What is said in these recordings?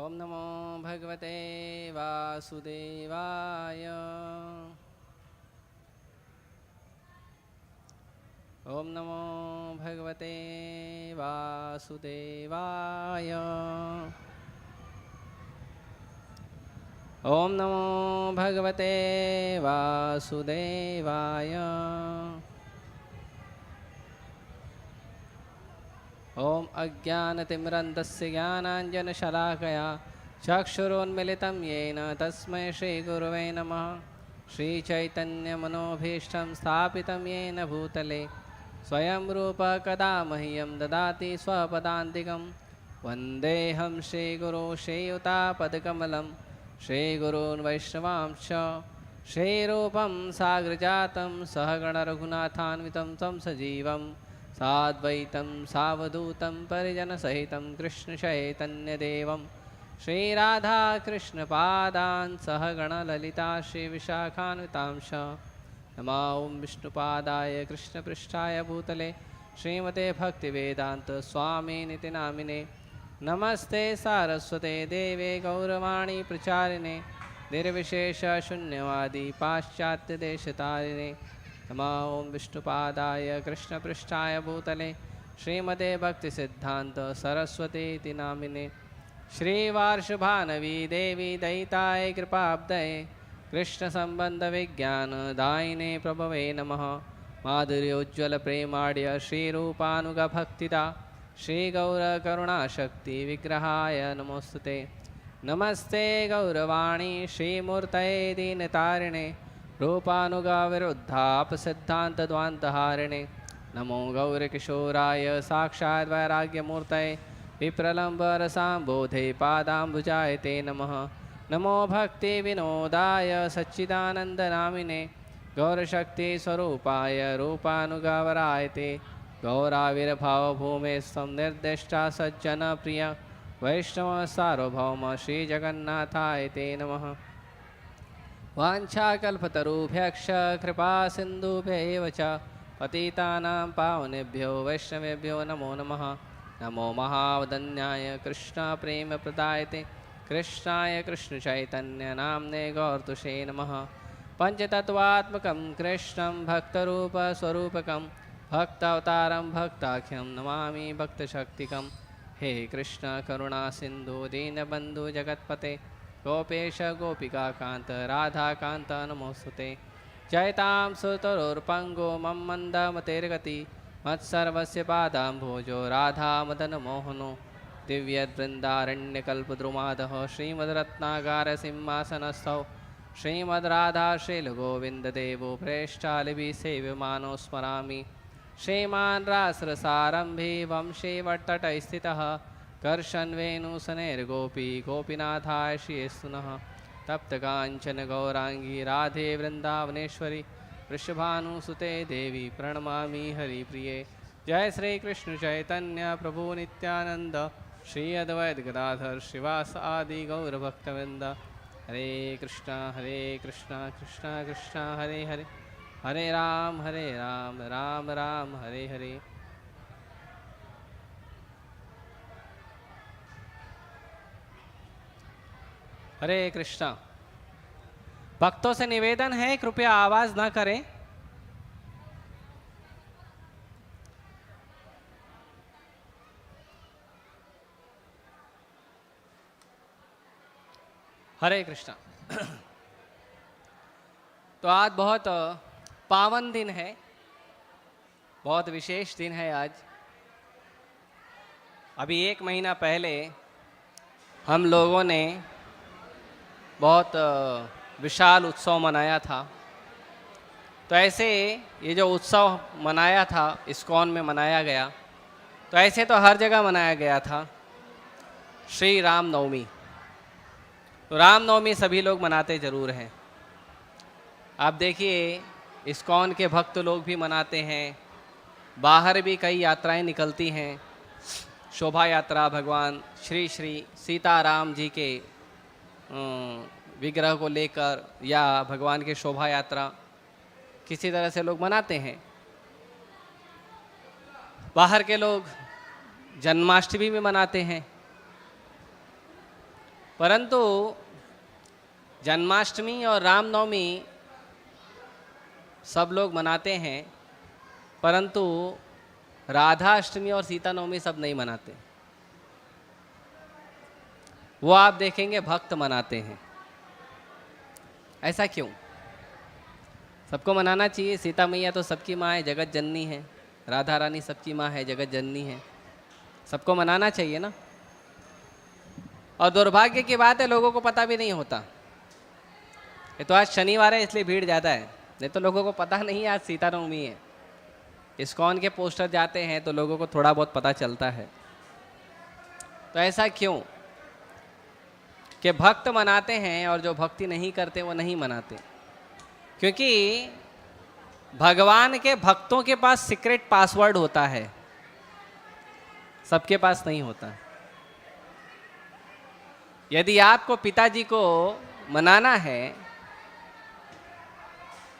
ओम नमो भगवते वासुदेवाय। ओम नमो भगवते वासुदेवाय। ओम नमो भगवते वासुदेवाय। ओम अज्ञानतिमिरन्धस्य ज्ञानाञ्जनशलाकया चक्षुरोन्मिलितं येन तस्मै श्रीगुरुवे नमः। श्रीचैतन्यमनोभीष्टं स्थापितं येन भूतले स्वयं रूपः कदा मह्यं ददाति स्वपदान्तिकं। वन्देऽहं श्रीगुरो श्रीयुतापदकमलं श्रीगुरून् वैष्णवांश्च श्रीरूपं साग्रजातं सहगणरघुनाथान्वितं तं सजीवं साद्वैतं सावधूतं परिजनसहितं कृष्णचैतन्यदेवं श्रीराधाकृष्णपादान् सहगणललिता श्रीविशाखान्वितांश। नमो ॐ विष्णुपादाय कृष्णपृष्ठाय भूतले श्रीमते भक्तिवेदान्त स्वामिनिति नामिने। नमस्ते सारस्वते देवे गौरवाणी प्रचारिणे निर्विशेषशून्यवादी पाश्चात्यदेशतारिणे। नमो ॐ विष्णुपादाय कृष्णपृष्ठाय भूतले श्रीमते भक्तिसिद्धान्त सरस्वतीति नामिने। श्रीवार्षभानवी देवी दयिताय कृपाब्दये कृष्णसम्बन्धविज्ञानदायिने प्रभवे नमः। माधुर्योज्ज्वलप्रेमाढ्य श्रीरूपानुगभक्तिदा श्रीगौरकरुणाशक्तिविग्रहाय नमोस्तुते। नमस्ते गौरवाणी श्रीमूर्तये दीनतारिणे रूपानुगाविरुद्धापसिद्धान्तद्वान्तहारिणे। नमो गौरकिशोराय साक्षात् वैराग्यमूर्तये विप्रलम्बरसाम्बोधे पादाम्बुजाय ते नमः। नमो भक्तिविनोदाय सच्चिदानन्दनामिने गौरशक्तिस्वरूपाय रूपानुगावराय ते। गौराविर्भावभूमेस्त्वं निर्दिष्टा सज्जनप्रिय वैष्णवसार्वभौम श्रीजगन्नाथाय ते नमः। वाञ्छाकल्पतरुभ्यश्च कृपासिन्धुभ्यैव च पतितानां पावनेभ्यो वैष्णवेभ्यो नमो नमः। नमो महावदन्याय कृष्णप्रेमप्रदायते कृष्णाय कृष्णचैतन्यनाम्ने गौरतुषे नमः। पञ्चतत्त्वात्मकं कृष्णं भक्तरूपस्वरूपकं भक्तावतारं भक्ताख्यं नमामि भक्तशक्तिकं। हे कृष्ण करुणा सिन्धु दीनबन्धु जगत्पते गोपेश गोपिकान्त राधाकान्त नमोस्तुते। जयतां सुतरुर्पङ्गो मम मन्दमतिर्गति मत्सर्वस्य पादाम्भोजो राधामदनमोहनो। दिव्यवृन्दारण्यकल्पद्रुमादः श्रीमद्रत्नागारसिंहासनस्थौ श्रीमद्राधाश्रीलगोविन्ददेवो प्रेष्ठालिभिः सेव्यमानो स्मरामि। श्रीमान् रासरसारम्भे वंशे स्थितः कर्षन्वेणुसनेर्गोपी गोपीनाथाय श्रीयस्तु नः। तप्तकाञ्चन गौराङ्गी राधे वृन्दावनेश्वरी वृषभानुसुते देवी प्रणमामि हरिप्रिये। जय श्री कृष्ण चैतन्य प्रभु नित्यानंद श्री अद्वैत गदाधर श्रीवास आदि गौरभक्तवृंद। हरे कृष्णा कृष्णा कृष्णा हरे हरे हरे राम राम राम हरे हरे। हरे कृष्णा। भक्तों से निवेदन है कृपया आवाज ना करें। हरे कृष्णा। तो आज बहुत पावन दिन है, बहुत विशेष दिन है आज। अभी 1 महीना पहले हम लोगों ने बहुत विशाल उत्सव मनाया था। तो ऐसे ये जो उत्सव मनाया था इस्कॉन में मनाया गया, तो ऐसे तो हर जगह मनाया गया था। श्री रामनवमी, तो रामनवमी सभी लोग मनाते ज़रूर हैं। आप देखिए इस्कॉन के भक्त लोग भी मनाते हैं, बाहर भी कई यात्राएं निकलती हैं। शोभा यात्रा भगवान श्री श्री सीताराम जी के विग्रह को लेकर या भगवान की शोभा यात्रा किसी तरह से लोग मनाते हैं। बाहर के लोग जन्माष्टमी भी मनाते हैं। परंतु जन्माष्टमी और रामनवमी सब लोग मनाते हैं, परंतु राधा अष्टमी और सीता नवमी सब नहीं मनाते। वो आप देखेंगे भक्त मनाते हैं। ऐसा क्यों? सबको मनाना चाहिए। सीता मैया तो सबकी माँ है, जगत जननी है। राधा रानी सबकी माँ है, जगत जननी है। सबको मनाना चाहिए ना। और दुर्भाग्य की बात है, लोगों को पता भी नहीं होता। ये तो आज शनिवार है इसलिए भीड़ ज़्यादा है, नहीं तो लोगों को पता नहीं आज सीता नवमी है। इस्कॉन के पोस्टर जाते हैं तो लोगों को थोड़ा बहुत पता चलता है। तो ऐसा क्यों कि भक्त मनाते हैं और जो भक्ति नहीं करते वो नहीं मनाते? क्योंकि भगवान के भक्तों के पास सीक्रेट पासवर्ड होता है, सबके पास नहीं होता। यदि आपको पिताजी को मनाना है,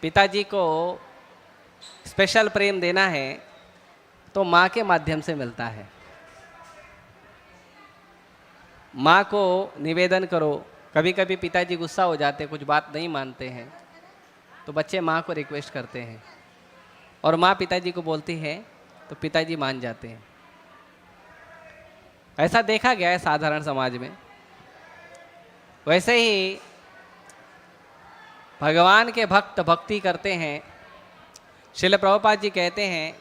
पिताजी को स्पेशल प्रेम देना है, तो माँ के माध्यम से मिलता है। माँ को निवेदन करो। कभी कभी पिताजी गुस्सा हो जाते, कुछ बात नहीं मानते हैं, तो बच्चे माँ को रिक्वेस्ट करते हैं और माँ पिताजी को बोलती है तो पिताजी मान जाते हैं। ऐसा देखा गया है साधारण समाज में। वैसे ही भगवान के भक्त भक्ति करते हैं। श्रील प्रभुपाद जी कहते हैं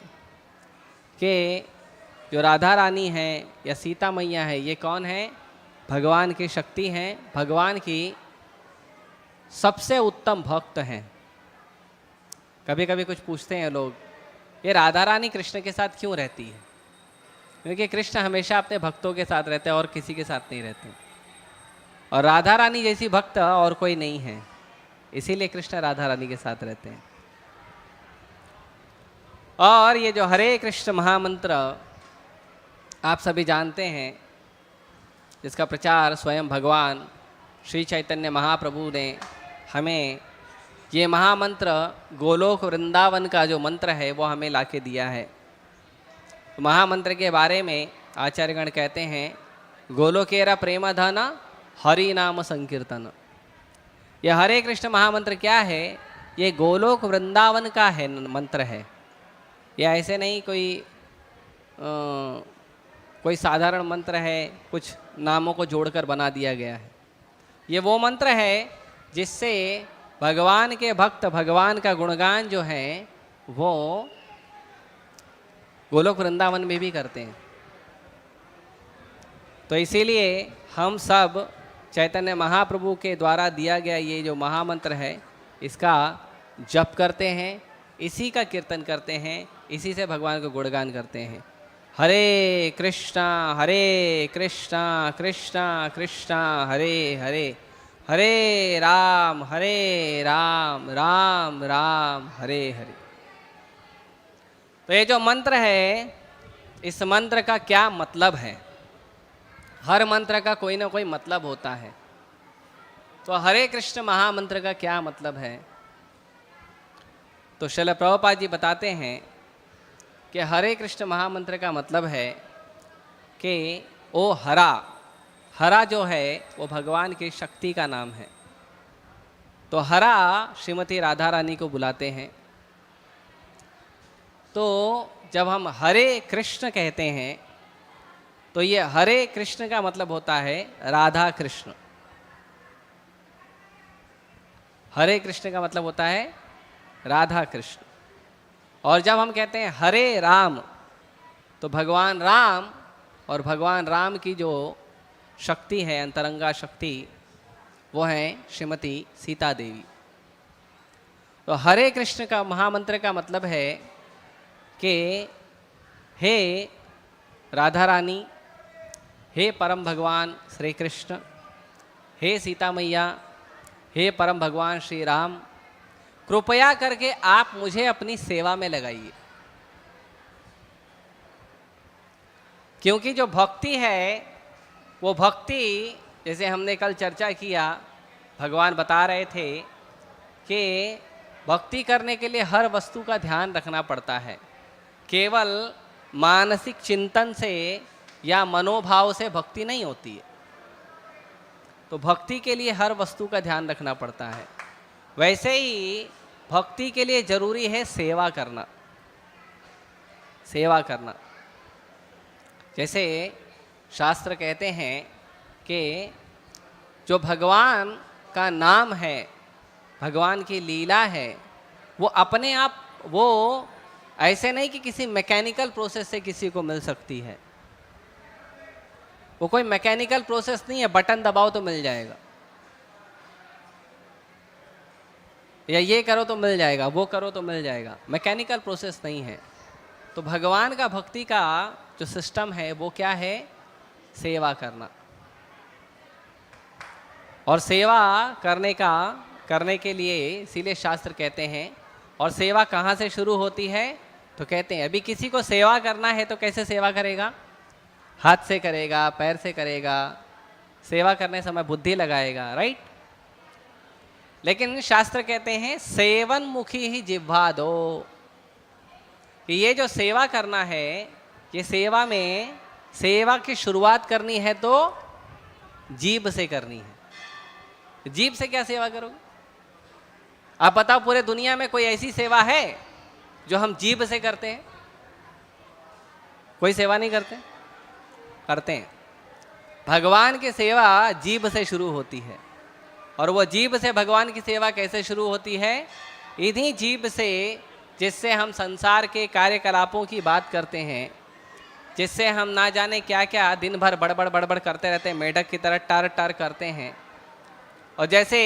कि जो राधा रानी है या सीता मैया है, ये कौन है? भगवान की शक्ति हैं, भगवान की सबसे उत्तम भक्त हैं। कभी कभी कुछ पूछते हैं लोग, ये राधा रानी कृष्ण के साथ क्यों रहती है? क्योंकि कृष्ण हमेशा अपने भक्तों के साथ रहते हैं और किसी के साथ नहीं रहते, और राधा रानी जैसी भक्त और कोई नहीं है, इसीलिए कृष्ण राधा रानी के साथ रहते हैं। और ये जो हरे कृष्ण महामंत्र आप सभी जानते हैं, जिसका प्रचार स्वयं भगवान श्री चैतन्य महाप्रभु ने हमें, ये महामंत्र गोलोक वृंदावन का जो मंत्र है वो हमें लाके दिया है। तो महामंत्र के बारे में आचार्यगण कहते हैं, गोलोकेरा प्रेमधन हरि नाम संकीर्तन। यह हरे कृष्ण महामंत्र क्या है? ये गोलोक वृंदावन का है मंत्र है। यह ऐसे नहीं कोई साधारण मंत्र है, कुछ नामों को जोड़कर बना दिया गया है। ये वो मंत्र है जिससे भगवान के भक्त भगवान का गुणगान जो है वो गोलोक वृंदावन में भी करते हैं। तो इसीलिए हम सब चैतन्य महाप्रभु के द्वारा दिया गया ये जो महामंत्र है, इसका जप करते हैं, इसी का कीर्तन करते हैं, इसी से भगवान को गुणगान करते हैं। हरे कृष्णा कृष्णा कृष्णा हरे हरे, हरे राम राम राम हरे हरे। तो ये जो मंत्र है, इस मंत्र का क्या मतलब है? हर मंत्र का कोई ना कोई मतलब होता है। तो हरे कृष्ण महामंत्र का क्या मतलब है? तो श्रील प्रभुपाद जी बताते हैं कि हरे कृष्ण महामंत्र का मतलब है कि ओ हरा जो है वो भगवान की शक्ति का नाम है। तो हरा श्रीमती राधा रानी को बुलाते हैं। तो जब हम हरे कृष्ण कहते हैं तो ये हरे कृष्ण का मतलब होता है राधा कृष्ण। हरे कृष्ण का मतलब होता है राधा कृष्ण। और जब हम कहते हैं हरे राम, तो भगवान राम और भगवान राम की जो शक्ति है, अंतरंगा शक्ति, वो है श्रीमती सीता देवी। तो हरे कृष्ण का महामंत्र का मतलब है कि हे राधा रानी, हे परम भगवान श्री कृष्ण, हे सीता मैया, हे परम भगवान श्री राम, कृपया करके आप मुझे अपनी सेवा में लगाइए। क्योंकि जो भक्ति है वो भक्ति, जैसे हमने कल चर्चा किया, भगवान बता रहे थे कि भक्ति करने के लिए हर वस्तु का ध्यान रखना पड़ता है। केवल मानसिक चिंतन से या मनोभाव से भक्ति नहीं होती है। तो भक्ति के लिए हर वस्तु का ध्यान रखना पड़ता है। वैसे ही भक्ति के लिए जरूरी है सेवा करना। सेवा करना, जैसे शास्त्र कहते हैं कि जो भगवान का नाम है, भगवान की लीला है, वो अपने आप, वो ऐसे नहीं कि किसी मैकेनिकल प्रोसेस से किसी को मिल सकती है। वो कोई मैकेनिकल प्रोसेस नहीं है, बटन दबाओ तो मिल जाएगा, या ये करो तो मिल जाएगा, वो करो तो मिल जाएगा। मैकेनिकल प्रोसेस नहीं है। तो भगवान का भक्ति का जो सिस्टम है वो क्या है? सेवा करना। और सेवा करने के लिए इसीलिए शास्त्र कहते हैं, और सेवा कहाँ से शुरू होती है? तो कहते हैं अभी किसी को सेवा करना है तो कैसे सेवा करेगा? हाथ से करेगा, पैर से करेगा, सेवा करने समय बुद्धि लगाएगा, राइट? लेकिन शास्त्र कहते हैं सेवन मुखी ही जिह्वा दो, कि ये जो सेवा करना है, ये सेवा में सेवा की शुरुआत करनी है तो जीभ से करनी है। जीभ से क्या सेवा करोगे? आप बताओ, पूरे दुनिया में कोई ऐसी सेवा है जो हम जीभ से करते हैं? कोई सेवा नहीं करते? करते हैं। भगवान की सेवा जीभ से शुरू होती है। और वो जीभ से भगवान की सेवा कैसे शुरू होती है? इन्हीं जीभ से, जिससे हम संसार के कार्यकलापों की बात करते हैं, जिससे हम ना जाने क्या क्या दिन भर बड़बड़ बड़बड़ करते रहते हैं, मेढक की तरह टर टर करते हैं। और जैसे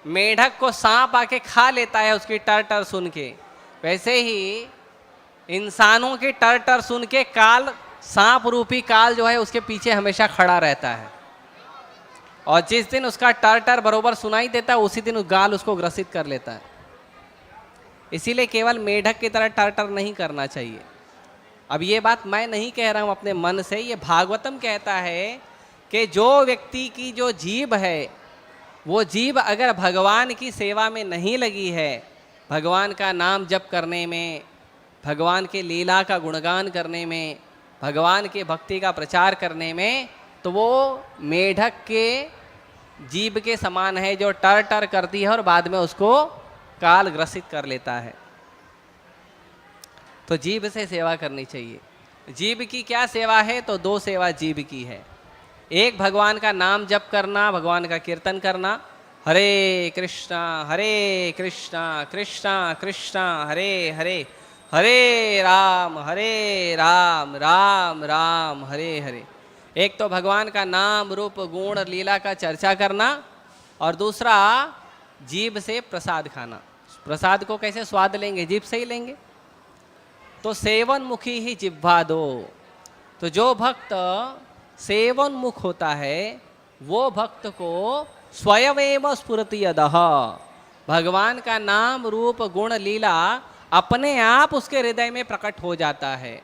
मेढक को सांप आके खा लेता है उसकी टर टर सुन के, वैसे ही इंसानों की टर टर सुन के काल, सांप रूपी काल जो है उसके पीछे हमेशा खड़ा रहता है। और जिस दिन उसका टर टर बरोबर सुनाई देता है, उसी दिन गाल उसको ग्रसित कर लेता है। इसीलिए केवल मेढक की तरह टर टर नहीं करना चाहिए। अब ये बात मैं नहीं कह रहा हूँ अपने मन से, ये भागवतम कहता है कि जो व्यक्ति की जो जीभ है, वो जीभ अगर भगवान की सेवा में नहीं लगी है, भगवान का नाम जप करने में, भगवान के लीला का गुणगान करने में, भगवान के भक्ति का प्रचार करने में, तो वो मेढक के जीभ के समान है जो टर टर करती है और बाद में उसको काल ग्रसित कर लेता है। तो जीभ से सेवा करनी चाहिए। जीभ की क्या सेवा है? तो दो सेवा जीभ की है। एक भगवान का नाम जप करना, भगवान का कीर्तन करना, हरे कृष्णा कृष्णा कृष्णा हरे हरे, हरे राम राम राम हरे हरे। एक तो भगवान का नाम रूप गुण लीला का चर्चा करना, और दूसरा जीभ से प्रसाद खाना। प्रसाद को कैसे स्वाद लेंगे? जीभ से ही लेंगे। तो सेवन मुखी ही जिह्वा दो। तो जो भक्त सेवन मुख होता है, वो भक्त को स्वयमेव स्फुरति यदः, भगवान का नाम रूप गुण लीला अपने आप उसके हृदय में प्रकट हो जाता है।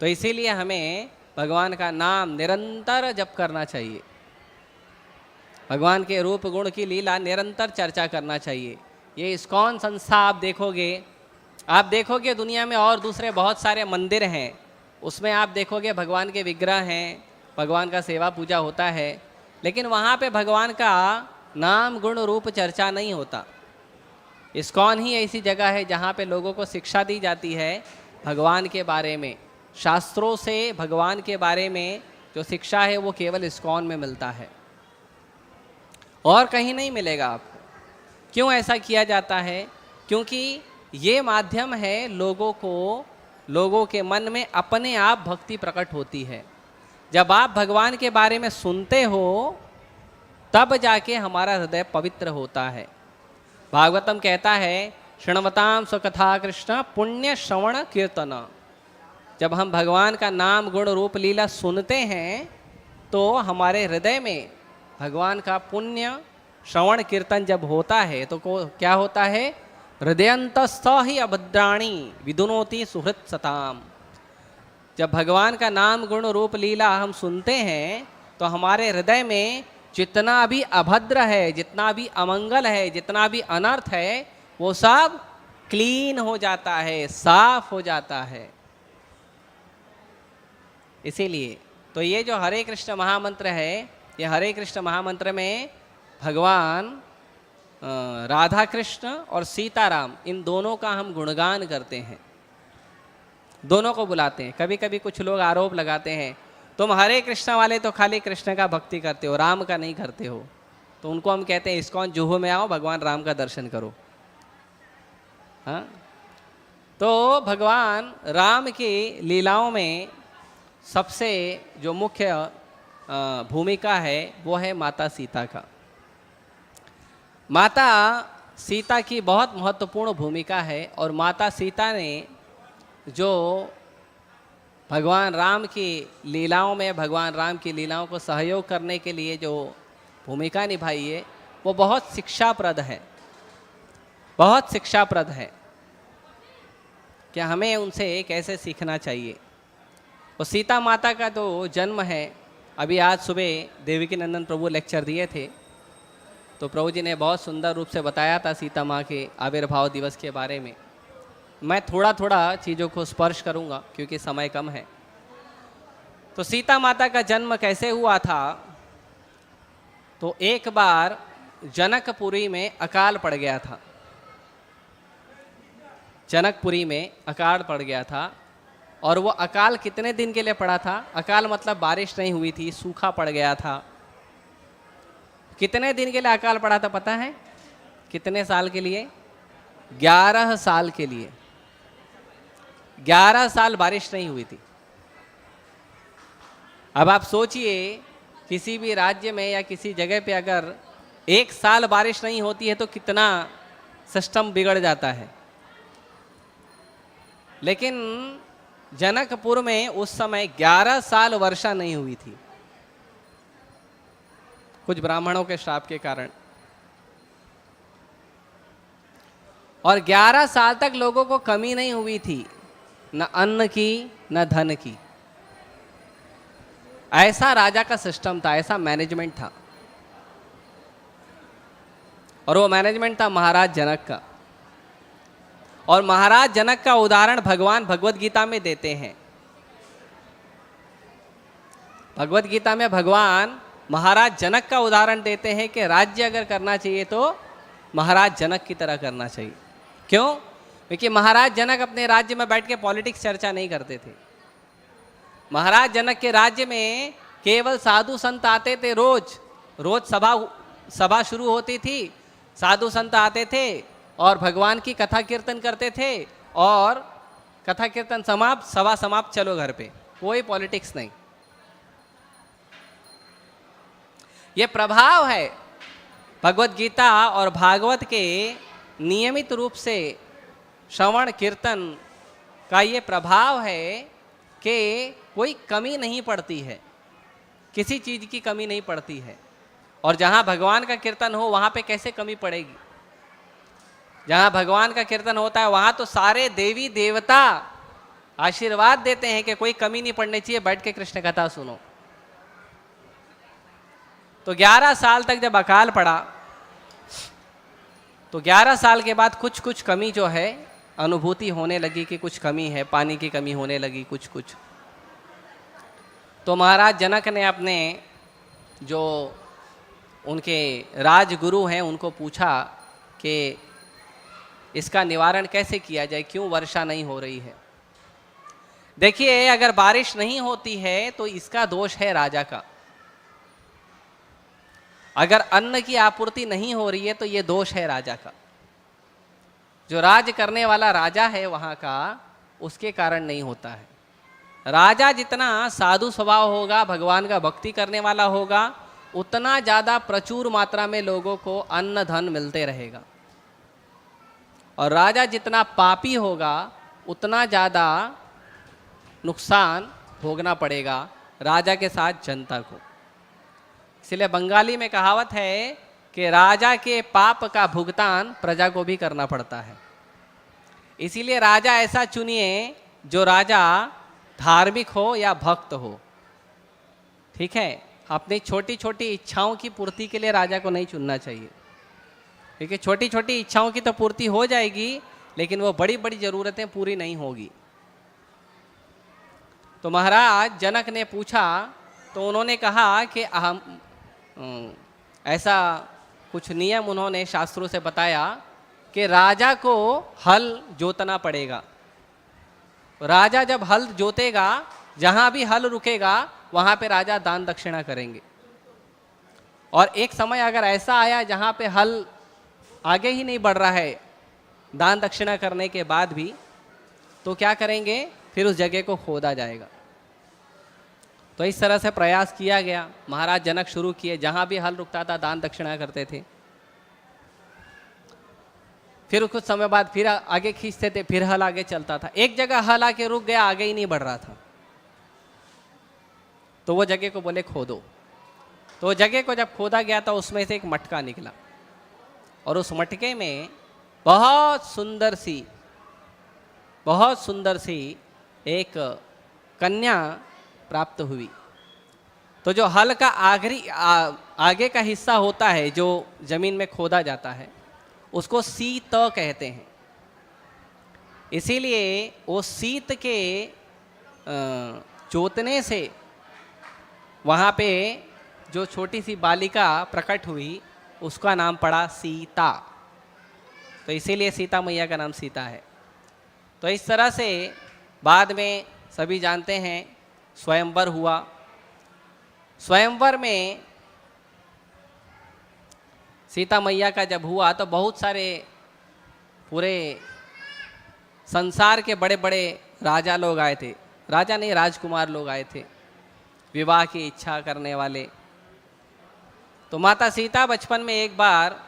तो इसीलिए हमें भगवान का नाम निरंतर जप करना चाहिए, भगवान के रूप गुण की लीला निरंतर चर्चा करना चाहिए। ये इस्कॉन संस्था आप देखोगे दुनिया में और दूसरे बहुत सारे मंदिर हैं, उसमें आप देखोगे भगवान के विग्रह हैं, भगवान का सेवा पूजा होता है, लेकिन वहाँ पे भगवान का नाम गुण रूप चर्चा नहीं होता। इस्कॉन ही ऐसी जगह है जहाँ पे लोगों को शिक्षा दी जाती है भगवान के बारे में। शास्त्रों से भगवान के बारे में जो शिक्षा है वो केवल इस्कॉन में मिलता है, और कहीं नहीं मिलेगा आपको। क्यों ऐसा किया जाता है? क्योंकि ये माध्यम है लोगों के मन में अपने आप भक्ति प्रकट होती है। जब आप भगवान के बारे में सुनते हो तब जाके हमारा हृदय पवित्र होता है। भागवतम कहता है शृण्वताम स्वकथा कृष्ण पुण्य श्रवण कीर्तन। जब हम भगवान का नाम गुण रूप लीला सुनते हैं तो हमारे हृदय में भगवान का पुण्य श्रवण कीर्तन जब होता है तो क्या होता है? हृदयंतस्थ ही अभद्राणी विदुनोति सुहृत सताम। जब भगवान का नाम गुण रूप लीला हम सुनते हैं तो हमारे हृदय में जितना भी अभद्र है, जितना भी अमंगल है, जितना भी अनर्थ है, वो सब क्लीन हो जाता है, साफ हो जाता है। इसीलिए तो ये जो हरे कृष्ण महामंत्र है, ये हरे कृष्ण महामंत्र में भगवान राधा कृष्ण और सीताराम इन दोनों का हम गुणगान करते हैं, दोनों को बुलाते हैं। कभी कभी कुछ लोग आरोप लगाते हैं तुम हरे कृष्ण वाले तो खाली कृष्ण का भक्ति करते हो, राम का नहीं करते हो। तो उनको हम कहते हैं इस्कॉन जुहू में आओ, भगवान राम का दर्शन करो। हाँ, तो भगवान राम की लीलाओं में सबसे जो मुख्य भूमिका है वो है माता सीता का। माता सीता की बहुत महत्वपूर्ण भूमिका है, और माता सीता ने जो भगवान राम की लीलाओं में, भगवान राम की लीलाओं को सहयोग करने के लिए जो भूमिका निभाई है वो बहुत शिक्षाप्रद है, बहुत शिक्षाप्रद है कि हमें उनसे कैसे सीखना चाहिए। और सीता माता का तो जन्म है, अभी आज सुबह देवकी नंदन प्रभु लेक्चर दिए थे, तो प्रभु जी ने बहुत सुंदर रूप से बताया था सीता माँ के आविर्भाव दिवस के बारे में। मैं थोड़ा थोड़ा चीज़ों को स्पर्श करूँगा क्योंकि समय कम है। तो सीता माता का जन्म कैसे हुआ था, तो एक बार जनकपुरी में अकाल पड़ गया था। जनकपुरी में अकाल पड़ गया था, और वो अकाल कितने दिन के लिए पड़ा था? अकाल मतलब बारिश नहीं हुई थी, सूखा पड़ गया था। कितने दिन के लिए अकाल पड़ा था पता है? कितने साल के लिए? 11 साल के लिए। 11 साल बारिश नहीं हुई थी। अब आप सोचिए, किसी भी राज्य में या किसी जगह पे अगर 1 साल बारिश नहीं होती है तो कितना सिस्टम बिगड़ जाता है। लेकिन जनकपुर में उस समय 11 साल वर्षा नहीं हुई थी, कुछ ब्राह्मणों के श्राप के कारण। और 11 साल तक लोगों को कमी नहीं हुई थी, न अन्न की न धन की। ऐसा राजा का सिस्टम था, ऐसा मैनेजमेंट था। और वो मैनेजमेंट था महाराज जनक का। और महाराज जनक का उदाहरण भगवान भगवत गीता में देते हैं। भगवत गीता में भगवान महाराज जनक का उदाहरण देते हैं कि राज्य अगर करना चाहिए तो महाराज जनक की तरह करना चाहिए। क्यों? क्योंकि महाराज जनक अपने राज्य में बैठ के पॉलिटिक्स चर्चा नहीं करते थे। महाराज जनक के राज्य में केवल साधु संत आते थे। रोज रोज सभा शुरू होती थी, साधु संत आते थे और भगवान की कथा कीर्तन करते थे, और कथा कीर्तन समाप्त, सभा समाप्त, चलो घर पे। कोई पॉलिटिक्स नहीं। ये प्रभाव है भगवत गीता और भागवत के नियमित रूप से श्रवण कीर्तन का। ये प्रभाव है कि कोई कमी नहीं पड़ती है, किसी चीज़ की कमी नहीं पड़ती है। और जहाँ भगवान का कीर्तन हो वहाँ पे कैसे कमी पड़ेगी? जहाँ भगवान का कीर्तन होता है वहाँ तो सारे देवी देवता आशीर्वाद देते हैं कि कोई कमी नहीं पड़नी चाहिए, बैठ के कृष्ण कथा सुनो। तो 11 साल तक जब अकाल पड़ा तो 11 साल के बाद कुछ कुछ कमी जो है अनुभूति होने लगी कि कुछ कमी है, पानी की कमी होने लगी कुछ कुछ। तो महाराज जनक ने अपने जो उनके राजगुरु हैं उनको पूछा कि इसका निवारण कैसे किया जाए, क्यों वर्षा नहीं हो रही है। देखिए, अगर बारिश नहीं होती है तो इसका दोष है राजा का। अगर अन्न की आपूर्ति नहीं हो रही है तो ये दोष है राजा का। जो राज करने वाला राजा है वहाँ का, उसके कारण नहीं होता है। राजा जितना साधु स्वभाव होगा, भगवान का भक्ति करने वाला होगा, उतना ज़्यादा प्रचुर मात्रा में लोगों को अन्न धन मिलते रहेगा। और राजा जितना पापी होगा उतना ज़्यादा नुकसान भोगना पड़ेगा राजा के साथ जनता को। इसलिए बंगाली में कहावत है कि राजा के पाप का भुगतान प्रजा को भी करना पड़ता है। इसीलिए राजा ऐसा चुनिए जो राजा धार्मिक हो या भक्त हो। ठीक है, अपनी छोटी छोटी इच्छाओं की पूर्ति के लिए राजा को नहीं चुनना चाहिए, क्योंकि छोटी छोटी इच्छाओं की तो पूर्ति हो जाएगी लेकिन वो बड़ी बड़ी ज़रूरतें पूरी नहीं होगी। तो महाराज जनक ने पूछा तो उन्होंने कहा कि ऐसा कुछ नियम उन्होंने शास्त्रों से बताया कि राजा को हल जोतना पड़ेगा। राजा जब हल जोतेगा, जहां भी हल रुकेगा वहां पे राजा दान दक्षिणा करेंगे। और एक समय अगर ऐसा आया जहां पे हल आगे ही नहीं बढ़ रहा है दान दक्षिणा करने के बाद भी, तो क्या करेंगे, फिर उस जगह को खोदा जाएगा। तो इस तरह से प्रयास किया गया। महाराज जनक शुरू किए, जहां भी हल रुकता था दान दक्षिणा करते थे। फिर कुछ समय बाद फिर आगे खींचते थे, फिर हल आगे चलता था। एक जगह हल आके रुक गया, आगे ही नहीं बढ़ रहा था, तो वो जगह को बोले खोदो। तो वो जगह को जब खोदा गया तो उसमें से एक मटका निकला, और उस मटके में बहुत सुंदर सी एक कन्या प्राप्त हुई। तो जो हल का आगे का हिस्सा होता है जो जमीन में खोदा जाता है, उसको सीत कहते हैं। इसीलिए वो सीत के जोतने से वहाँ पे जो छोटी सी बालिका प्रकट हुई, उसका नाम पड़ा सीता। तो इसीलिए सीता मैया का नाम सीता है। तो इस तरह से बाद में सभी जानते हैं स्वयंवर हुआ। स्वयंवर में सीता मैया का जब हुआ तो बहुत सारे पूरे संसार के बड़े बड़े राजा लोग आए थे। राजा नहीं, राजकुमार लोग आए थे, विवाह की इच्छा करने वाले। तो माता सीता बचपन में एक बार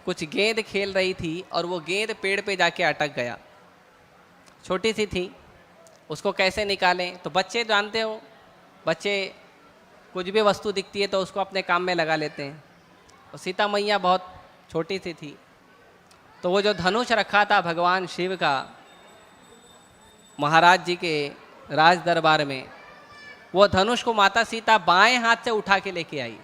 कुछ गेंद खेल रही थी और वो गेंद पेड़ पे जाके अटक गया। छोटी सी थी, उसको कैसे निकालें। तो बच्चे जानते हो, बच्चे कुछ भी वस्तु दिखती है तो उसको अपने काम में लगा लेते हैं। और सीता मैया बहुत छोटी सी थी, तो वो जो धनुष रखा था भगवान शिव का महाराज जी के राज दरबार में, वो धनुष को माता सीता बाएं हाथ से उठा के लेके आई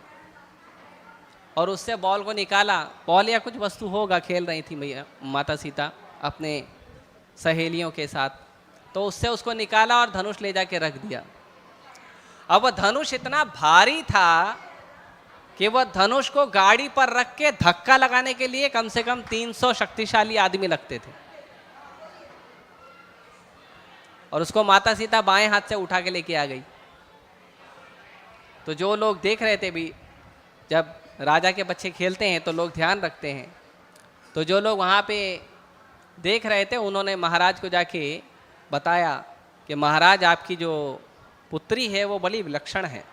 और उससे बॉल को निकाला। बॉल या कुछ वस्तु होगा, खेल रही थी मैया माता सीता अपने सहेलियों के साथ। तो उससे उसको निकाला और धनुष ले जाके रख दिया। अब वह धनुष इतना भारी था कि वह धनुष को गाड़ी पर रख के धक्का लगाने के लिए कम से कम 300 शक्तिशाली आदमी लगते थे। और उसको माता सीता बाएं हाथ से उठा के लेके आ गई। तो जो लोग देख रहे थे भी, जब राजा के बच्चे खेलते हैं तो लोग ध्यान रखते हैं। तो जो लोग वहाँ पे देख रहे थे उन्होंने महाराज को जाके बताया कि महाराज आपकी जो पुत्री है वो बड़ी विलक्षण है,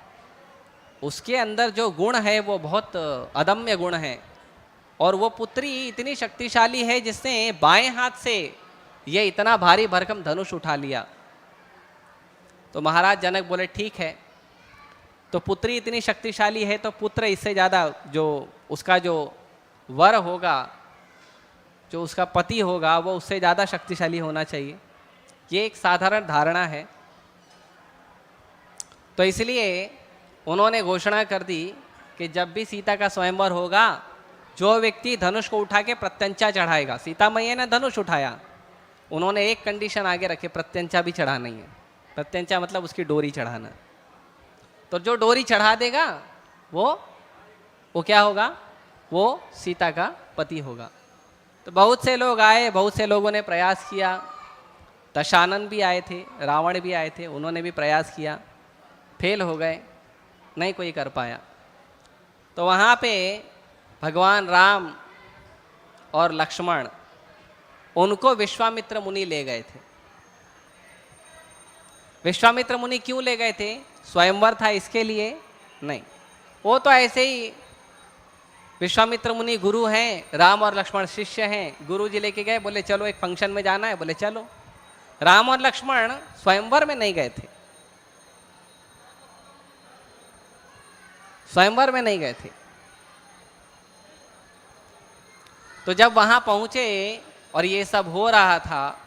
उसके अंदर जो गुण है वो बहुत अदम्य गुण है, और वो पुत्री इतनी शक्तिशाली है जिसने बाएं हाथ से ये इतना भारी भरकम धनुष उठा लिया। तो महाराज जनक बोले ठीक है, तो पुत्री इतनी शक्तिशाली है तो पुत्र इससे ज़्यादा जो उसका जो वर होगा, जो उसका पति होगा, वो उससे ज़्यादा शक्तिशाली होना चाहिए। ये एक साधारण धारणा है। तो इसलिए उन्होंने घोषणा कर दी कि जब भी सीता का स्वयंवर होगा, जो व्यक्ति धनुष को उठा के प्रत्यंचा चढ़ाएगा। सीता मैया ने धनुष उठाया, उन्होंने एक कंडीशन आगे रखे, प्रत्यंचा भी चढ़ाना ही है। प्रत्यंचा मतलब उसकी डोरी चढ़ाना। तो जो डोरी चढ़ा देगा वो क्या होगा, वो सीता का पति होगा। तो बहुत से लोग आए, बहुत से लोगों ने प्रयास किया। दशानन भी आए थे, रावण भी आए थे, उन्होंने भी प्रयास किया, फेल हो गए, नहीं कोई कर पाया। तो वहाँ पे भगवान राम और लक्ष्मण, उनको विश्वामित्र मुनि ले गए थे। विश्वामित्र मुनि क्यों ले गए थे? स्वयंवर था इसके लिए? नहीं, वो तो ऐसे ही, विश्वामित्र मुनि गुरु हैं, राम और लक्ष्मण शिष्य हैं। गुरु जी लेके गए, बोले चलो एक फंक्शन में जाना है, बोले चलो। राम और लक्ष्मण स्वयंवर में नहीं गए थे, स्वयंवर में नहीं गए थे। तो जब वहां पहुंचे और ये सब हो रहा था,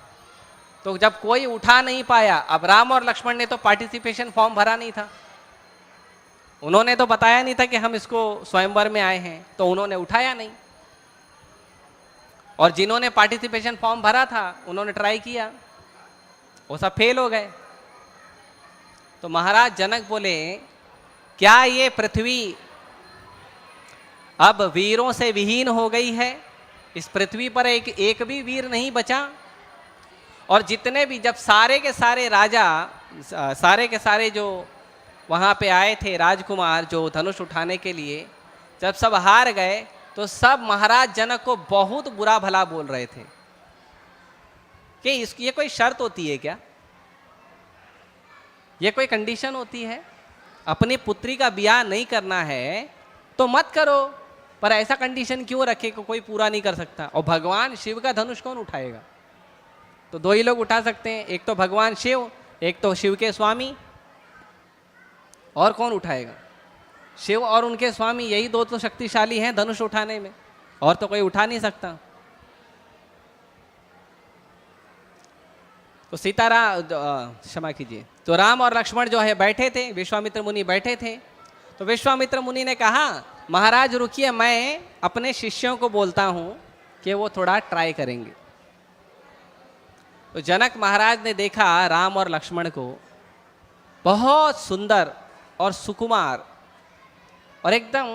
तो जब कोई उठा नहीं पाया, अब राम और लक्ष्मण ने तो पार्टिसिपेशन फॉर्म भरा नहीं था, उन्होंने तो बताया नहीं था कि हम इसको स्वयंवर में आए हैं, तो उन्होंने उठाया नहीं। और जिन्होंने पार्टिसिपेशन फॉर्म भरा था उन्होंने ट्राई किया, वो सब फेल हो गए। तो महाराज जनक बोले क्या ये पृथ्वी अब वीरों से विहीन हो गई है? इस पृथ्वी पर एक भी वीर नहीं बचा। और जितने भी, जब सारे के सारे राजा, सारे के सारे जो वहाँ पे आए थे राजकुमार जो धनुष उठाने के लिए, जब सब हार गए तो सब महाराज जनक को बहुत बुरा भला बोल रहे थे कि ये कोई शर्त होती है क्या? ये कोई कंडीशन होती है? अपनी पुत्री का ब्याह नहीं करना है तो मत करो, पर ऐसा कंडीशन क्यों रखे कि कोई पूरा नहीं कर सकता? और भगवान शिव का धनुष कौन उठाएगा? तो दो ही लोग उठा सकते हैं, एक तो भगवान शिव, एक तो शिव के स्वामी। और कौन उठाएगा? शिव और उनके स्वामी, यही दो तो शक्तिशाली हैं धनुष उठाने में, और तो कोई उठा नहीं सकता। तो सीताराम, क्षमा कीजिए, तो राम और लक्ष्मण जो है बैठे थे, विश्वामित्र मुनि बैठे थे। तो विश्वामित्र मुनि ने कहा, महाराज रुकिए, मैं अपने शिष्यों को बोलता हूं कि वो थोड़ा ट्राई करेंगे। तो जनक महाराज ने देखा राम और लक्ष्मण को, बहुत सुंदर और सुकुमार, और एकदम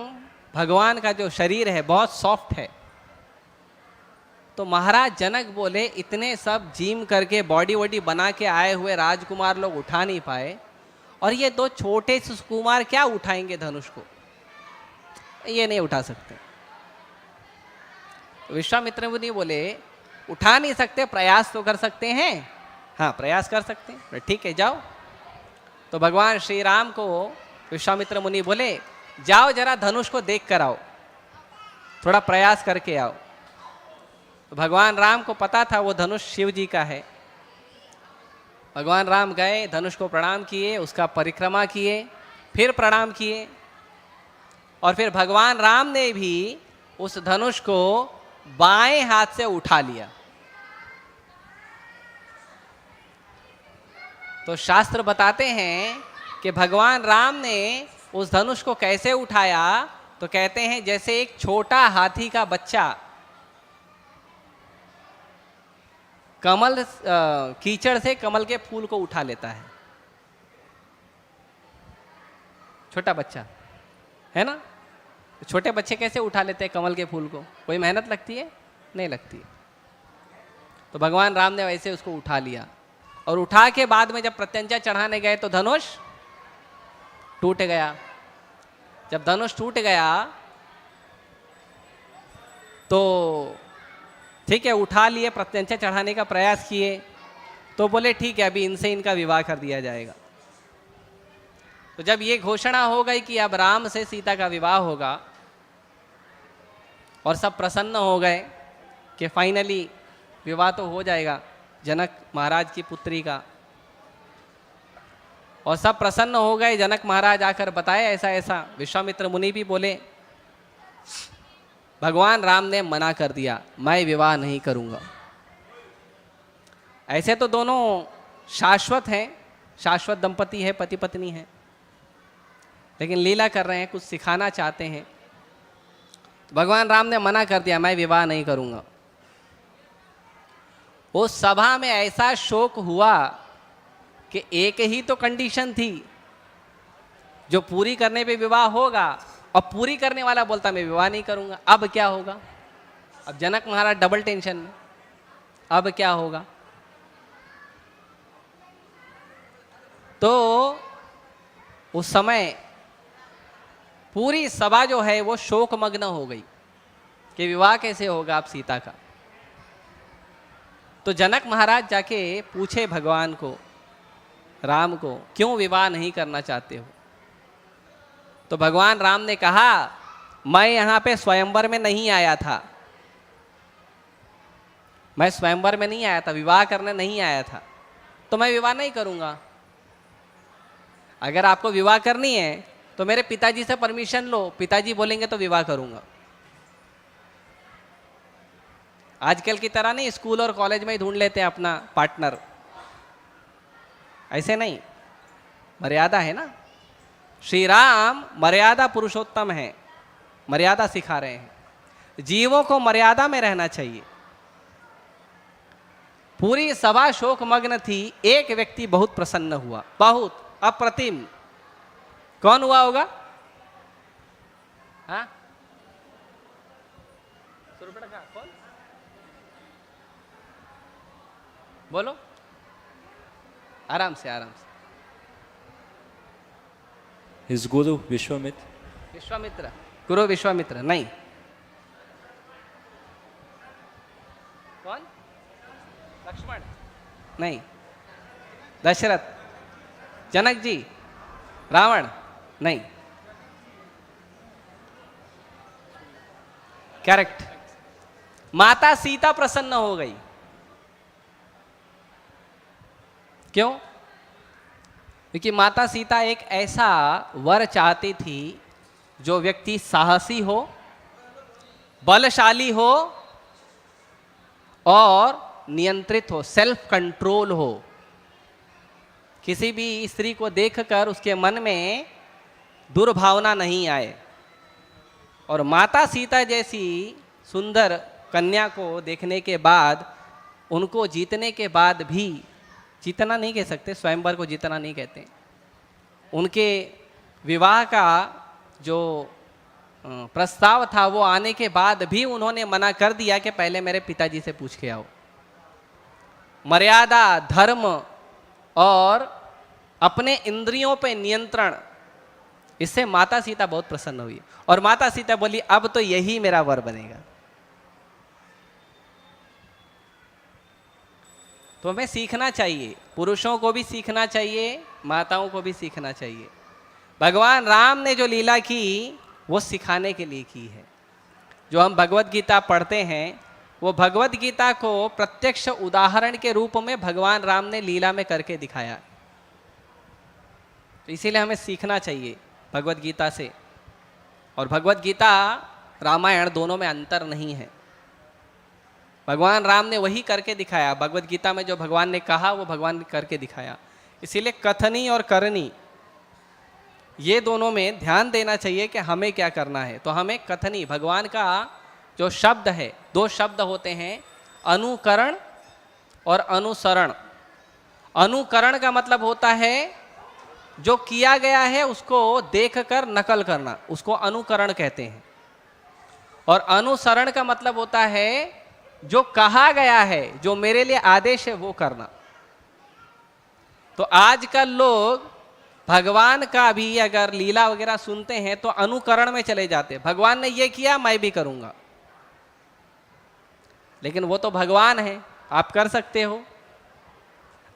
भगवान का जो शरीर है बहुत सॉफ्ट है। तो महाराज जनक बोले, इतने सब जिम करके बॉडी वॉडी बना के आए हुए राजकुमार लोग उठा नहीं पाए, और ये दो छोटे से सुकुमार क्या उठाएंगे धनुष को? ये नहीं उठा सकते। तो विश्वामित्र मुनि बोले, उठा नहीं सकते, प्रयास तो कर सकते हैं। हाँ, प्रयास कर सकते हैं, ठीक है, जाओ। तो भगवान श्री राम को विश्वामित्र मुनि बोले, जाओ जरा धनुष को देख कर आओ, थोड़ा प्रयास करके आओ। तो भगवान राम को पता था वो धनुष शिव जी का है। भगवान राम गए, धनुष को प्रणाम किए, उसका परिक्रमा किए, फिर प्रणाम किए, और फिर भगवान राम ने भी उस धनुष को बाएं हाथ से उठा लिया। तो शास्त्र बताते हैं कि भगवान राम ने उस धनुष को कैसे उठाया, तो कहते हैं जैसे एक छोटा हाथी का बच्चा कमल, कीचड़ से कमल के फूल को उठा लेता है। छोटा बच्चा है ना, छोटे बच्चे कैसे उठा लेते हैं कमल के फूल को? कोई मेहनत लगती है? नहीं लगती। तो भगवान राम ने वैसे उसको उठा लिया, और उठा के बाद में जब प्रत्यंचा चढ़ाने गए तो धनुष टूट गया। जब धनुष टूट गया तो ठीक है, उठा लिए, प्रत्यंचा चढ़ाने का प्रयास किए, तो बोले ठीक है, अभी इनसे इनका विवाह कर दिया जाएगा। तो जब ये घोषणा हो गई कि अब राम से सीता का विवाह होगा, और सब प्रसन्न हो गए कि फाइनली विवाह तो हो जाएगा जनक महाराज की पुत्री का, और सब प्रसन्न हो गए। जनक महाराज आकर बताए ऐसा ऐसा। विश्वामित्र मुनि भी बोले, भगवान राम ने मना कर दिया, मैं विवाह नहीं करूंगा। ऐसे तो दोनों शाश्वत हैं, शाश्वत दंपति है, पति पत्नी है, लेकिन लीला कर रहे हैं, कुछ सिखाना चाहते हैं। तो भगवान राम ने मना कर दिया, मैं विवाह नहीं करूंगा। उस सभा में ऐसा शोक हुआ कि एक ही तो कंडीशन थी जो पूरी करने पे विवाह होगा, और पूरी करने वाला बोलता मैं विवाह नहीं करूंगा। अब क्या होगा? अब जनक महाराज डबल टेंशन में, अब क्या होगा? तो उस समय पूरी सभा जो है वो शोकमग्न हो गई कि विवाह कैसे होगा अब सीता का। तो जनक महाराज जाके पूछे भगवान को, राम को, क्यों विवाह नहीं करना चाहते हो? तो भगवान राम ने कहा, मैं यहां पे स्वयंवर में नहीं आया था, मैं स्वयंवर में नहीं आया था, विवाह करने नहीं आया था, तो मैं विवाह नहीं करूंगा। अगर आपको विवाह करनी है तो मेरे पिताजी से परमिशन लो, पिताजी बोलेंगे तो विवाह करूंगा। आजकल की तरह नहीं स्कूल और कॉलेज में ही ढूंढ लेते हैं अपना पार्टनर, ऐसे नहीं, मर्यादा है ना। श्री राम मर्यादा पुरुषोत्तम है, मर्यादा सिखा रहे हैं, जीवों को मर्यादा में रहना चाहिए। पूरी सभा शोकमग्न थी, एक व्यक्ति बहुत प्रसन्न हुआ, बहुत अप्रतिम। कौन हुआ होगा? हाँ, सूर्पणखा कौन? बोलो, आराम से आराम से। His guru Vishwamitra. विश्वामित्र, गुरु विश्वामित्र नहीं। कौन? लक्ष्मण नहीं। दशरथ, जनक जी, रावण नहीं। करेक्ट। माता सीता प्रसन्न हो गई। क्यों? क्योंकि माता सीता एक ऐसा वर चाहती थी जो व्यक्ति साहसी हो, बलशाली हो और नियंत्रित हो, सेल्फ कंट्रोल हो। किसी भी स्त्री को देखकर उसके मन में दुर्भावना नहीं आए। और माता सीता जैसी सुंदर कन्या को देखने के बाद, उनको जीतने के बाद भी, जीतना नहीं कह सकते, स्वयंवर को जीतना नहीं कहते, उनके विवाह का जो प्रस्ताव था वो आने के बाद भी उन्होंने मना कर दिया कि पहले मेरे पिताजी से पूछ के आओ। मर्यादा, धर्म और अपने इंद्रियों पे नियंत्रण, इससे माता सीता बहुत प्रसन्न हुई। और माता सीता बोली अब तो यही मेरा वर बनेगा। तो हमें सीखना चाहिए, पुरुषों को भी सीखना चाहिए, माताओं को भी सीखना चाहिए। भगवान राम ने जो लीला की वो सिखाने के लिए की है। जो हम भगवत गीता पढ़ते हैं वो भगवत गीता को प्रत्यक्ष उदाहरण के रूप में भगवान राम ने लीला में करके दिखाया। तो इसीलिए हमें सीखना चाहिए भगवत गीता से। और भगवत गीता रामायण दोनों में अंतर नहीं है। भगवान राम ने वही करके दिखाया। भगवत गीता में जो भगवान ने कहा वो भगवान ने करके दिखाया। इसीलिए कथनी और करनी, ये दोनों में ध्यान देना चाहिए कि हमें क्या करना है। तो हमें कथनी, भगवान का जो शब्द है, दो शब्द होते हैं, अनुकरण और अनुसरण। अनुकरण का मतलब होता है जो किया गया है उसको देखकर नकल करना, उसको अनुकरण कहते हैं। और अनुसरण का मतलब होता है जो कहा गया है, जो मेरे लिए आदेश है वो करना। तो आजकल लोग भगवान का भी अगर लीला वगैरह सुनते हैं तो अनुकरण में चले जाते हैं। भगवान ने ये किया मैं भी करूंगा। लेकिन वो तो भगवान है, आप कर सकते हो,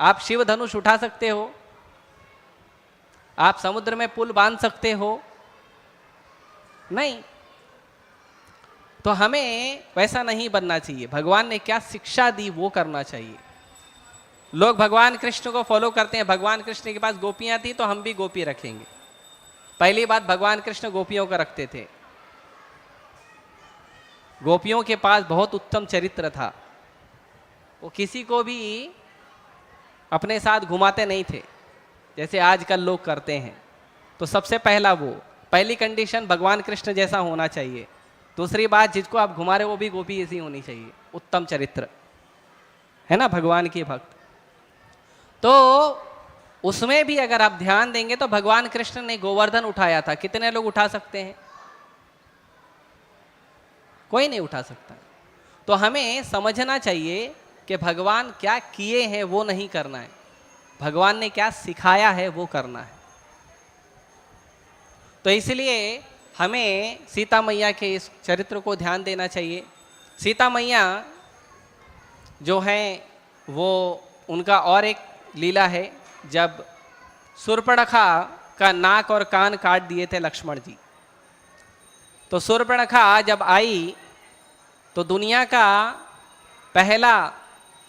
आप शिव धनुष उठा सकते हो, आप समुद्र में पुल बांध सकते हो, नहीं। तो हमें वैसा नहीं बनना चाहिए। भगवान ने क्या शिक्षा दी वो करना चाहिए। लोग भगवान कृष्ण को फॉलो करते हैं। भगवान कृष्ण के पास गोपियां थी तो हम भी गोपी रखेंगे। पहली बात, भगवान कृष्ण गोपियों का रखते थे। गोपियों के पास बहुत उत्तम चरित्र था। वो किसी को भी अपने साथ घुमाते नहीं थे जैसे आजकल लोग करते हैं। तो सबसे पहली कंडीशन भगवान कृष्ण जैसा होना चाहिए। दूसरी बात, जिसको आप घुमा रहे वो भी गोपी ऐसी होनी चाहिए, उत्तम चरित्र है ना, भगवान की भक्त। तो उसमें भी अगर आप ध्यान देंगे तो भगवान कृष्ण ने गोवर्धन उठाया था। कितने लोग उठा सकते हैं? कोई नहीं उठा सकता। तो हमें समझना चाहिए कि भगवान क्या किए हैं वो नहीं करना है, भगवान ने क्या सिखाया है वो करना है। तो इसलिए हमें सीता मैया के इस चरित्र को ध्यान देना चाहिए। सीता मैया जो हैं वो, उनका और एक लीला है, जब शूर्पणखा का नाक और कान काट दिए थे लक्ष्मण जी। तो शूर्पणखा जब आई तो दुनिया का पहला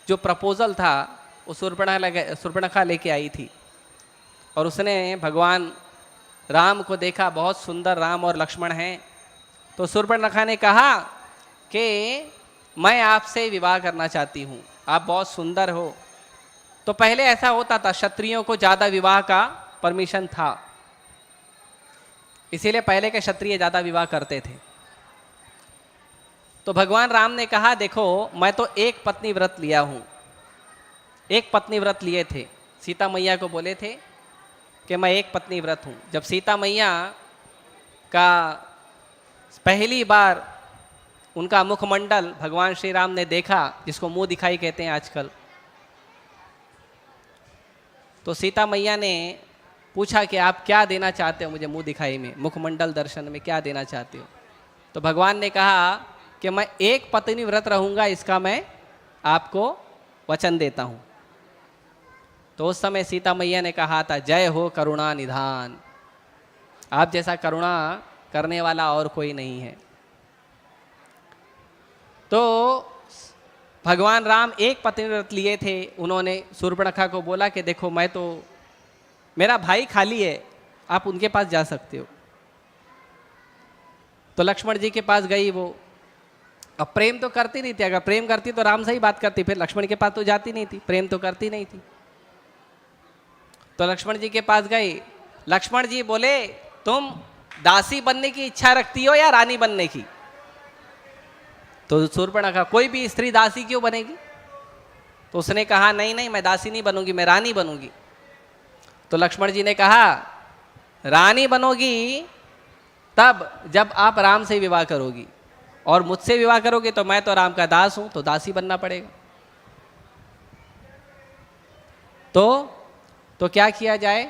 जो प्रपोजल था वो शूर्पणखा लेके आई थी। और उसने भगवान राम को देखा, बहुत सुंदर राम और लक्ष्मण हैं। तो शूर्पणखा ने कहा कि मैं आपसे विवाह करना चाहती हूँ, आप बहुत सुंदर हो। तो पहले ऐसा होता था, क्षत्रियों को ज़्यादा विवाह का परमिशन था, इसीलिए पहले के क्षत्रिय ज़्यादा विवाह करते थे। तो भगवान राम ने कहा देखो मैं तो एक पत्नी व्रत लिया हूँ, एक पत्नी व्रत लिए थे। सीता मैया को बोले थे कि मैं एक पत्नी व्रत हूँ। जब सीता मैया का पहली बार उनका मुखमंडल भगवान श्री राम ने देखा, जिसको मुंह दिखाई कहते हैं आजकल, तो सीता मैया ने पूछा कि आप क्या देना चाहते हो मुझे मुंह दिखाई में, मुखमंडल दर्शन में क्या देना चाहते हो? तो भगवान ने कहा कि मैं एक पत्नी व्रत रहूंगा, इसका मैं आपको वचन देता हूं। तो उस समय सीता मैया ने कहा था, जय हो करुणा निधान, आप जैसा करुणा करने वाला और कोई नहीं है। तो भगवान राम एक पत्नी व्रत लिए थे। उन्होंने शूर्पणखा को बोला कि देखो मैं तो, मेरा भाई खाली है, आप उनके पास जा सकते हो। तो लक्ष्मण जी के पास गई वो। अब प्रेम तो करती नहीं थी, अगर प्रेम करती तो राम से ही बात करती, फिर लक्ष्मण के पास तो जाती नहीं थी, प्रेम तो करती नहीं थी। तो लक्ष्मण जी के पास गई। लक्ष्मण जी बोले, तुम दासी बनने की इच्छा रखती हो या रानी बनने की? तो शूर्पणखा, कोई भी स्त्री दासी क्यों बनेगी? तो उसने कहा, नहीं नहीं, मैं दासी नहीं बनूंगी, मैं रानी बनूंगी। तो लक्ष्मण जी ने कहा, रानी बनोगी तब जब आप राम से विवाह करोगी, और मुझसे विवाह करोगे तो मैं तो राम का दास हूं, तो दासी बनना पड़ेगा। तो क्या किया जाए?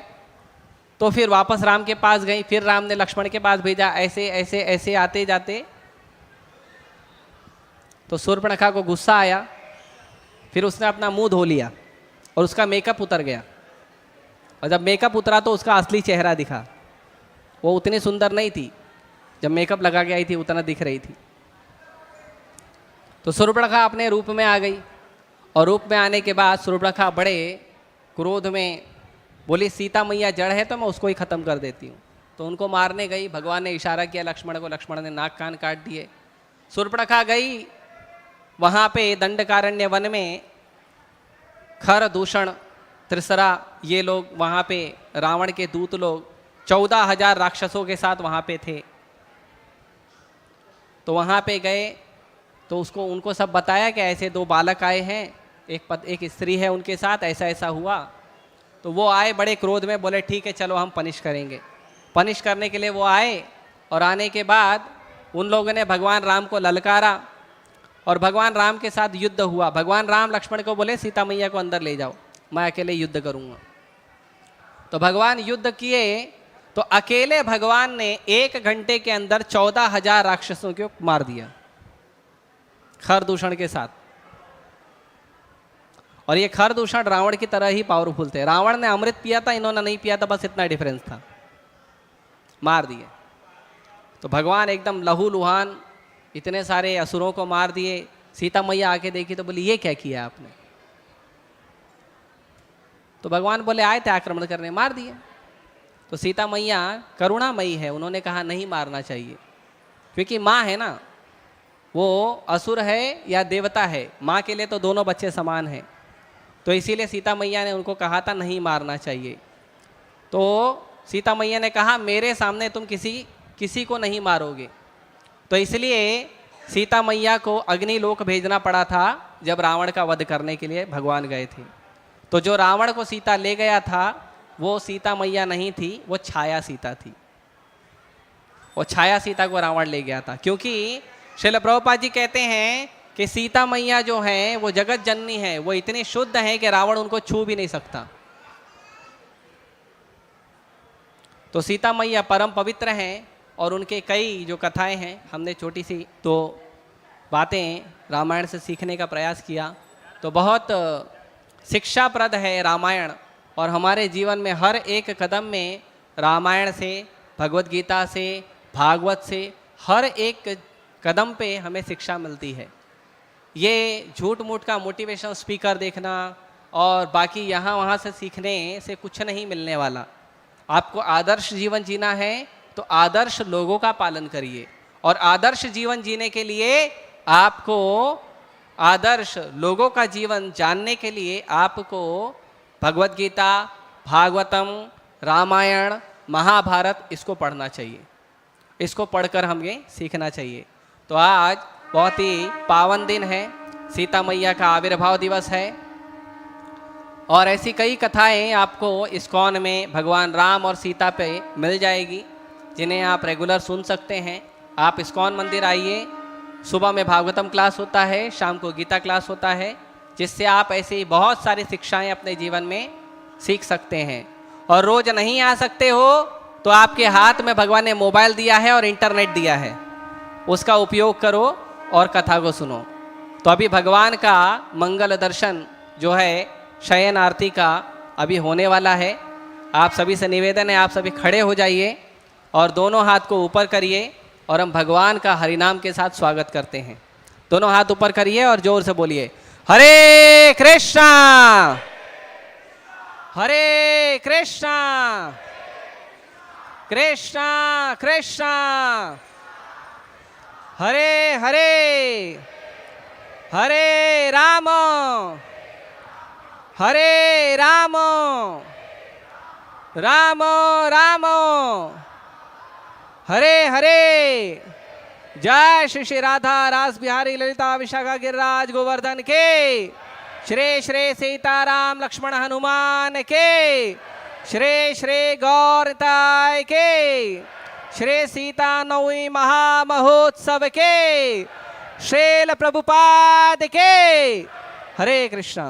तो फिर वापस राम के पास गई। फिर राम ने लक्ष्मण के पास भेजा। ऐसे ऐसे ऐसे आते जाते तो शूर्पणखा को गुस्सा आया। फिर उसने अपना मुंह धो लिया और उसका मेकअप उतर गया। और जब मेकअप उतरा तो उसका असली चेहरा दिखा। वो उतनी सुंदर नहीं थी, जब मेकअप लगा के आई थी उतना दिख रही थी। तो शूर्पणखा अपने रूप में आ गई, और रूप में आने के बाद शूर्पणखा बड़े क्रोध में बोली, सीता मैया जड़ है तो मैं उसको ही खत्म कर देती हूँ। तो उनको मारने गई। भगवान ने इशारा किया लक्ष्मण को, लक्ष्मण ने नाक कान काट दिए। शूर्पणखा गई वहाँ पे दंडकारण्य वन में, खर, दूषण, त्रिसरा, ये लोग वहाँ पे, रावण के दूत लोग 14,000 राक्षसों के साथ वहाँ पे थे। तो वहाँ पे गए तो उसको उनको सब बताया कि ऐसे 2 बालक आए हैं, एक स्त्री है उनके साथ, ऐसा ऐसा हुआ। तो वो आए बड़े क्रोध में, बोले ठीक है चलो हम पनिश करेंगे। पनिश करने के लिए वो आए, और आने के बाद उन लोगों ने भगवान राम को ललकारा और भगवान राम के साथ युद्ध हुआ। भगवान राम लक्ष्मण को बोले, सीता मैया को अंदर ले जाओ, मैं अकेले युद्ध करूंगा। तो भगवान युद्ध किए। तो अकेले भगवान ने 1 घंटे के अंदर 14,000 राक्षसों को मार दिया, खरदूषण के साथ। और ये खरदूषण रावण की तरह ही पावरफुल थे। रावण ने अमृत पिया था, इन्होंने नहीं पिया था, बस इतना डिफरेंस था, मार दिए। तो भगवान एकदम लहूलुहान इतने सारे असुरों को मार दिए। सीता मैया आके देखी तो बोली, ये क्या किया आपने? तो भगवान बोले, आए थे आक्रमण करने, मार दिए। तो सीता मैया करुणामयी है, उन्होंने कहा नहीं मारना चाहिए, क्योंकि माँ है ना, वो असुर है या देवता है, माँ के लिए तो दोनों बच्चे समान हैं। तो इसीलिए सीता मैया ने उनको कहा था नहीं मारना चाहिए। तो सीता मैया ने कहा, मेरे सामने तुम किसी को नहीं मारोगे। तो इसलिए सीता मैया को अग्निलोक भेजना पड़ा था जब रावण का वध करने के लिए भगवान गए थे। तो जो रावण को सीता ले गया था वो सीता मैया नहीं थी, वो छाया सीता थी। वो छाया सीता को रावण ले गया था, क्योंकि श्रील प्रभुपाद जी कहते हैं कि सीता मैया जो है वो जगत जननी है, वो इतनी शुद्ध है कि रावण उनको छू भी नहीं सकता। तो सीता मैया परम पवित्र हैं, और उनके कई जो कथाएं हैं, हमने छोटी सी तो बातें रामायण से सीखने का प्रयास किया। तो बहुत शिक्षाप्रद है रामायण, और हमारे जीवन में हर एक कदम में रामायण से, भगवत गीता से, भागवत से हर एक कदम पे हमें शिक्षा मिलती है। ये झूठ मूठ का मोटिवेशन स्पीकर देखना और बाकी यहाँ वहाँ से सीखने से कुछ नहीं मिलने वाला। आपको आदर्श जीवन जीना है तो आदर्श लोगों का पालन करिए, और आदर्श जीवन जीने के लिए आपको, आदर्श लोगों का जीवन जानने के लिए आपको भगवत गीता, भागवतम, रामायण, महाभारत इसको पढ़ना चाहिए। इसको पढ़कर हमें सीखना चाहिए। तो आज बहुत ही पावन दिन है, सीता मैया का आविर्भाव दिवस है, और ऐसी कई कथाएं आपको इस्कॉन में भगवान राम और सीता पे मिल जाएगी, जिन्हें आप रेगुलर सुन सकते हैं। आप इस्कॉन मंदिर आइए, सुबह में भागवतम क्लास होता है, शाम को गीता क्लास होता है, जिससे आप ऐसी बहुत सारी शिक्षाएं अपने जीवन में सीख सकते हैं। और रोज नहीं आ सकते हो तो आपके हाथ में भगवान ने मोबाइल दिया है और इंटरनेट दिया है, उसका उपयोग करो और कथा को सुनो। तो अभी भगवान का मंगल दर्शन जो है शयन आरती का अभी होने वाला है। आप सभी से निवेदन है, आप सभी खड़े हो जाइए और दोनों हाथ को ऊपर करिए और हम भगवान का हरिनाम के साथ स्वागत करते हैं। दोनों हाथ ऊपर करिए और जोर से बोलिए, हरे कृष्णा हरे कृष्णा कृष्णा कृष्णा हरे हरे हरे राम राम राम हरे हरे। जय श्री श्री राधा रास बिहारी ललिता विशाखा गिरिराज गोवर्धन के, श्री श्री सीताराम लक्ष्मण हनुमान के, श्री श्री गौरताय के, श्री सीता नवमी महामहोत्सव के, श्रील प्रभुपाद के। हरे कृष्णा।